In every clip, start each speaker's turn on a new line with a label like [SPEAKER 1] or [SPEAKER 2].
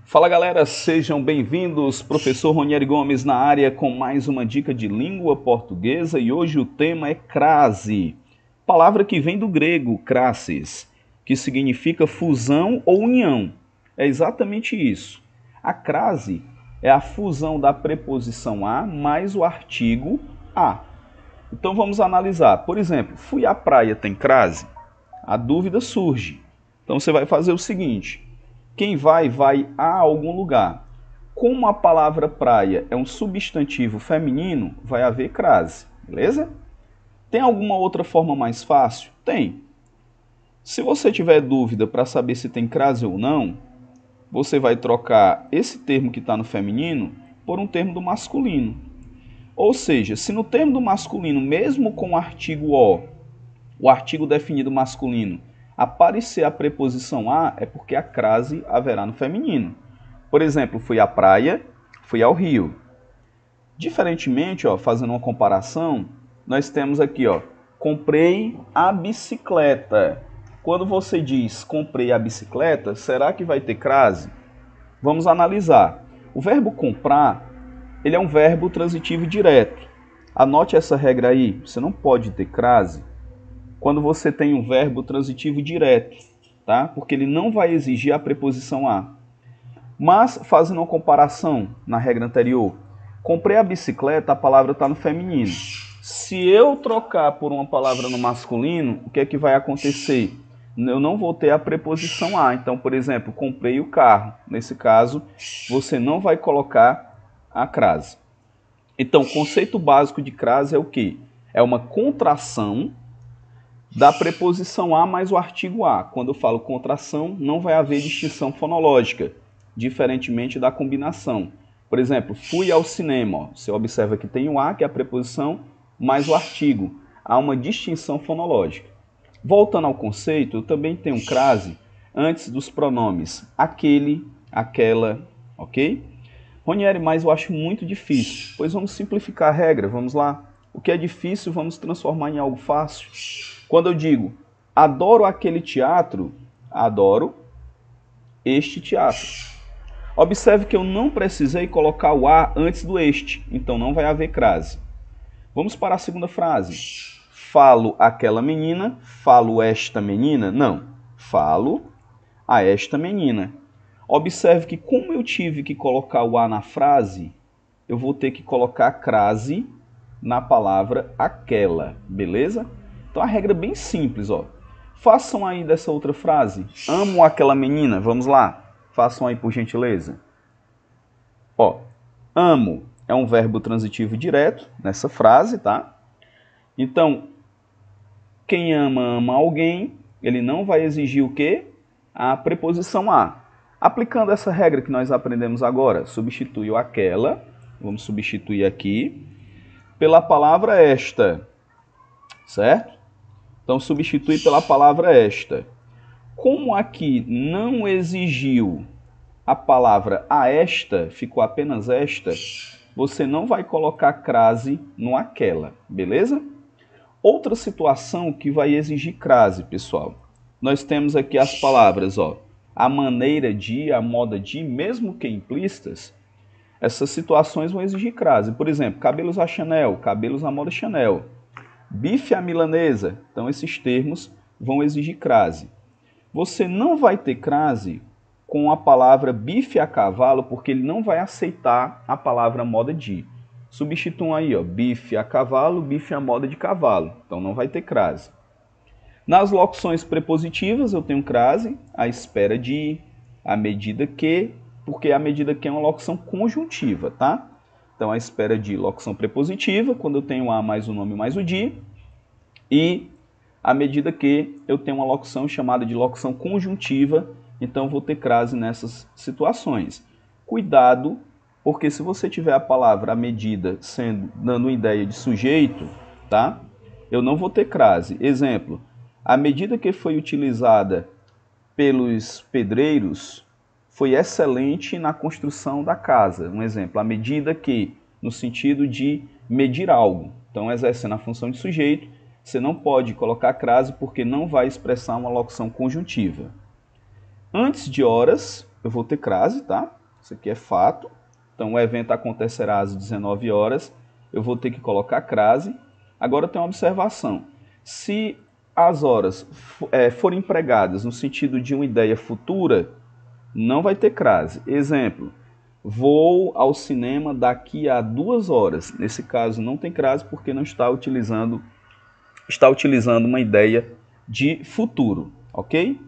[SPEAKER 1] Fala galera, sejam bem-vindos, professor Ronieri Gomes na área com mais uma dica de língua portuguesa e hoje o tema é crase, palavra que vem do grego crasis, que significa fusão ou união. É exatamente isso. A crase é a fusão da preposição a mais o artigo a. Então vamos analisar. Por exemplo, fui à praia tem crase? A dúvida surge. Então você vai fazer o seguinte. Quem vai a algum lugar. Como a palavra praia é um substantivo feminino, vai haver crase, beleza? Tem alguma outra forma mais fácil? Tem. Se você tiver dúvida para saber se tem crase ou não, você vai trocar esse termo que está no feminino por um termo do masculino. Ou seja, se no termo do masculino, mesmo com o artigo o artigo definido masculino, aparecer a preposição a, é porque a crase haverá no feminino. Por exemplo, fui à praia, fui ao rio. Diferentemente, fazendo uma comparação, nós temos aqui, comprei a bicicleta. Quando você diz comprei a bicicleta, será que vai ter crase? Vamos analisar. O verbo comprar, ele é um verbo transitivo direto. Anote essa regra aí, você não pode ter crase quando você tem um verbo transitivo direto, tá? Porque ele não vai exigir a preposição a. Mas, fazendo uma comparação na regra anterior, comprei a bicicleta, a palavra está no feminino. Se eu trocar por uma palavra no masculino, o que é que vai acontecer? Eu não vou ter a preposição a. Então, por exemplo, comprei o carro. Nesse caso, você não vai colocar a crase. Então, o conceito básico de crase é o quê? É uma contração da preposição a mais o artigo a. Quando eu falo contração, não vai haver distinção fonológica, diferentemente da combinação. Por exemplo, fui ao cinema. Você observa que tem o a, que é a preposição, mais o artigo. Há uma distinção fonológica. Voltando ao conceito, eu também tenho crase antes dos pronomes aquele, aquela, ok? Ronieri, mas eu acho muito difícil. Pois vamos simplificar a regra, vamos lá. O que é difícil, vamos transformar em algo fácil. Quando eu digo, adoro aquele teatro, adoro este teatro. Observe que eu não precisei colocar o a antes do este, então não vai haver crase. Vamos para a segunda frase. Falo aquela menina, falo esta menina? Não, falo a esta menina. Observe que como eu tive que colocar o a na frase, eu vou ter que colocar a crase na palavra aquela, beleza? Então a regra é bem simples, Façam aí dessa outra frase. Amo aquela menina. Vamos lá. Façam aí por gentileza. Amo é um verbo transitivo direto nessa frase, tá? Então, quem ama alguém, ele não vai exigir o quê? A preposição a. Aplicando essa regra que nós aprendemos agora, substitui o aquela, vamos substituir aqui, pela palavra esta, certo? Então, substitui pela palavra esta. Como aqui não exigiu a palavra a esta, ficou apenas esta, você não vai colocar crase no aquela, beleza? Outra situação que vai exigir crase, pessoal. Nós temos aqui as palavras, a maneira de, a moda de, mesmo que implícitas, essas situações vão exigir crase. Por exemplo, cabelos a Chanel, cabelos à moda Chanel. Bife à milanesa, então esses termos vão exigir crase. Você não vai ter crase com a palavra bife a cavalo, porque ele não vai aceitar a palavra moda de. Substituam aí, bife a cavalo, bife à moda de cavalo. Então não vai ter crase. Nas locuções prepositivas eu tenho crase, à espera de, à medida que, porque a medida que é uma locução conjuntiva, tá? Então, à espera de locução prepositiva, quando eu tenho a mais o nome mais o de, e à medida que eu tenho uma locução chamada de locução conjuntiva, então vou ter crase nessas situações. Cuidado, porque se você tiver a palavra à medida dando uma ideia de sujeito, tá? Eu não vou ter crase. Exemplo, a medida que foi utilizada pelos pedreiros foi excelente na construção da casa. Um exemplo, a medida que, no sentido de medir algo. Então, exercendo a função de sujeito, você não pode colocar crase porque não vai expressar uma locução conjuntiva. Antes de horas, eu vou ter crase, tá? Isso aqui é fato. Então, o evento acontecerá às 19 horas. Eu vou ter que colocar crase. Agora tem uma observação. Se as horas forem empregadas no sentido de uma ideia futura, não vai ter crase. Exemplo, vou ao cinema daqui a 2 horas. Nesse caso, não tem crase porque não está utilizando uma ideia de futuro, ok?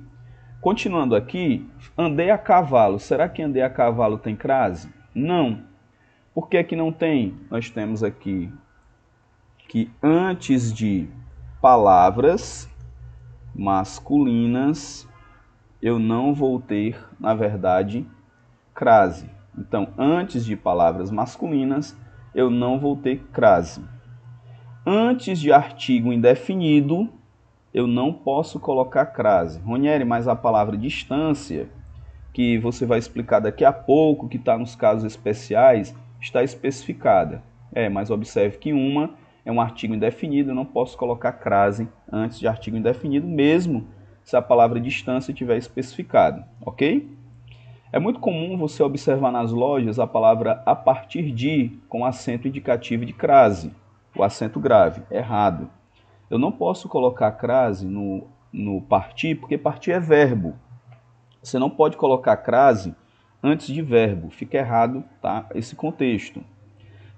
[SPEAKER 1] Continuando aqui, andei a cavalo. Será que andei a cavalo tem crase? Não. Por que que não tem? Nós temos aqui que antes de palavras masculinas, eu não vou ter, na verdade, crase. Então, antes de palavras masculinas, eu não vou ter crase. Antes de artigo indefinido, eu não posso colocar crase. Ronieri, mas a palavra distância, que você vai explicar daqui a pouco, que está nos casos especiais, está especificada. Mas observe que uma é um artigo indefinido, eu não posso colocar crase antes de artigo indefinido, mesmo se a palavra distância estiver especificada, ok? É muito comum você observar nas lojas a palavra a partir de com acento indicativo de crase, o acento grave, errado. Eu não posso colocar crase no partir, porque partir é verbo. Você não pode colocar crase antes de verbo, fica errado, tá? Esse contexto.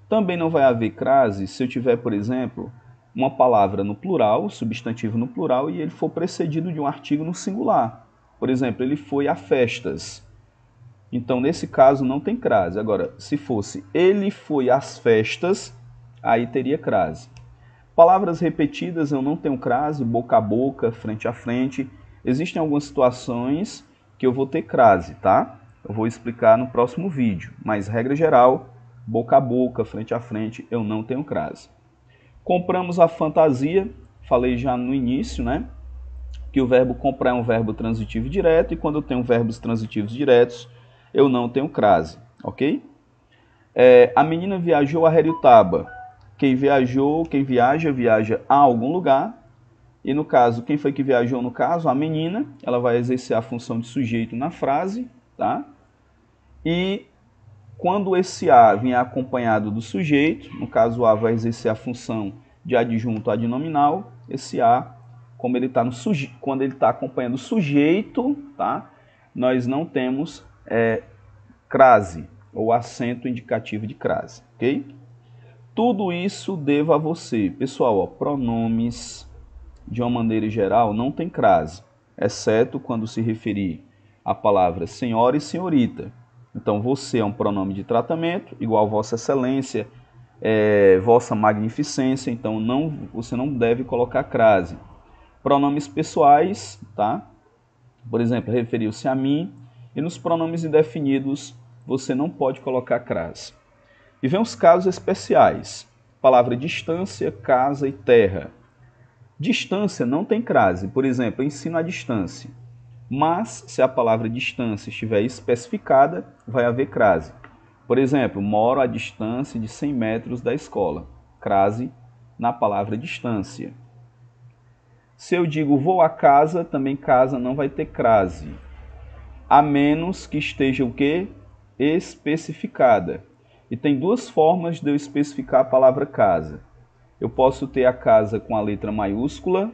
[SPEAKER 1] Também não vai haver crase se eu tiver, por exemplo, uma palavra no plural, substantivo no plural, e ele for precedido de um artigo no singular. Por exemplo, ele foi a festas. Então, nesse caso, não tem crase. Agora, se fosse ele foi às festas, aí teria crase. Palavras repetidas eu não tenho crase, boca a boca, frente a frente. Existem algumas situações que eu vou ter crase, tá? Eu vou explicar no próximo vídeo, mas regra geral, boca a boca, frente a frente, eu não tenho crase. Compramos a fantasia, falei já no início, né? Que o verbo comprar é um verbo transitivo direto, e quando eu tenho verbos transitivos diretos, eu não tenho crase, ok? A menina viajou a Heriotaba. Quem viaja, viaja a algum lugar. E no caso, quem foi que viajou no caso? A menina. Ela vai exercer a função de sujeito na frase, tá? E quando esse a vier acompanhado do sujeito, no caso o a vai exercer a função de adjunto adnominal, esse a, como ele tá quando ele está acompanhando o sujeito, tá? Nós não temos crase, ou acento indicativo de crase, ok? Tudo isso devo a você. Pessoal, ó, pronomes, de uma maneira geral, não tem crase, exceto quando se referir à palavra senhora e senhorita. Então, você é um pronome de tratamento, igual vossa excelência, vossa magnificência, então você não deve colocar crase. Pronomes pessoais, tá? Por exemplo, referiu-se a mim, e nos pronomes indefinidos, você não pode colocar crase. E vem os casos especiais. Palavra distância, casa e terra. Distância não tem crase. Por exemplo, ensino à distância. Mas, se a palavra distância estiver especificada, vai haver crase. Por exemplo, moro à distância de 100 metros da escola. Crase na palavra distância. Se eu digo vou a casa, também casa não vai ter crase. A menos que esteja o quê? Especificada. E tem duas formas de eu especificar a palavra casa. Eu posso ter a casa com a letra maiúscula,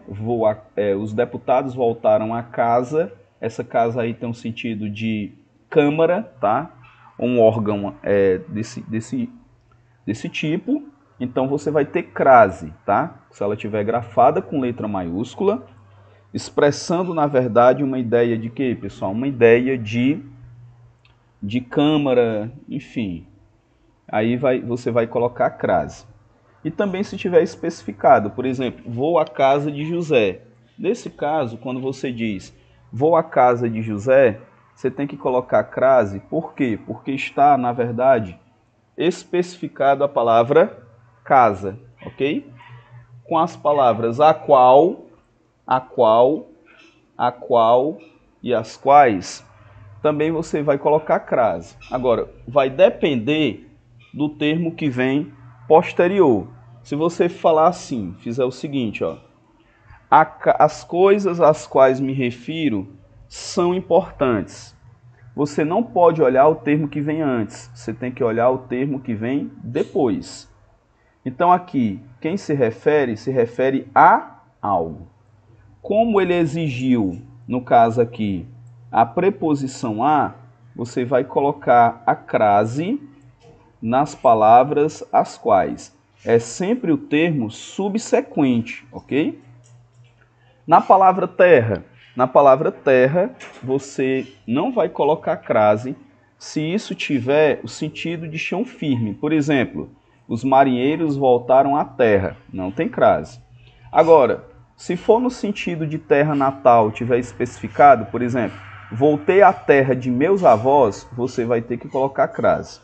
[SPEAKER 1] os deputados voltaram à casa, essa casa aí tem um sentido de câmara, tá? Um órgão desse tipo, então você vai ter crase, tá? Se ela estiver grafada com letra maiúscula, expressando na verdade uma ideia de quê, pessoal? Uma ideia de câmara, enfim. Aí você vai colocar crase. E também se tiver especificado, por exemplo, vou à casa de José. Nesse caso, quando você diz vou à casa de José, você tem que colocar crase. Por quê? Porque está, na verdade, especificado a palavra casa, ok? Com as palavras a qual e as quais, também você vai colocar crase. Agora, vai depender do termo que vem posterior. Se você falar assim, fizer o seguinte, ó, as coisas às quais me refiro são importantes. você não pode olhar o termo que vem antes, você tem que olhar o termo que vem depois. Então aqui, quem se refere a algo. Como ele exigiu, no caso aqui, a preposição a, você vai colocar a crase nas palavras as quais. É sempre o termo subsequente, ok? Na palavra terra, você não vai colocar crase se isso tiver o sentido de chão firme. Por exemplo, os marinheiros voltaram à terra. Não tem crase. Agora, se for no sentido de terra natal, tiver especificado, por exemplo, voltei à terra de meus avós, você vai ter que colocar crase.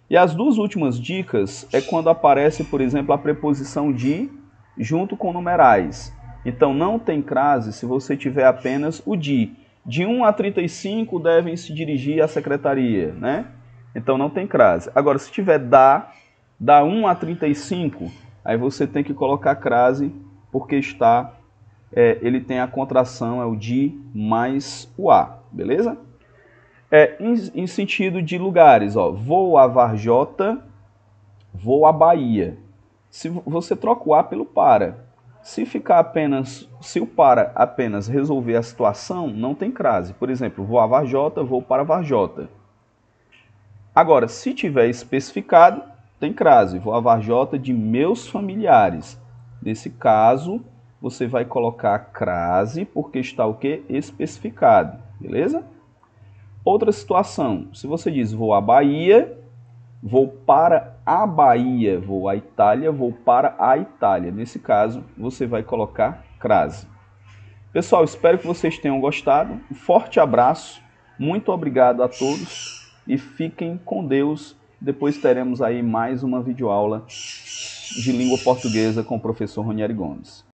[SPEAKER 1] E as duas últimas dicas é quando aparece, por exemplo, a preposição de junto com numerais. Então não tem crase se você tiver apenas o de. De 1 a 35 devem se dirigir à secretaria, né? Então não tem crase. Agora, se tiver da 1 a 35, aí você tem que colocar crase porque ele tem a contração, é o de mais o a, beleza? Em sentido de lugares, ó, vou a Varjota, vou à Bahia. Se você troca o a pelo para. Se o para apenas resolver a situação, não tem crase. Por exemplo, vou a Varjota, vou para Varjota. Agora, se tiver especificado, tem crase. Vou a Varjota de meus familiares. Nesse caso, você vai colocar crase porque está o quê? Especificado, beleza? Outra situação, se você diz vou à Bahia, vou para a Bahia, vou à Itália, vou para a Itália. Nesse caso, você vai colocar crase. Pessoal, espero que vocês tenham gostado. Um forte abraço, muito obrigado a todos e fiquem com Deus. Depois teremos aí mais uma videoaula de língua portuguesa com o professor Ronieri Gomes.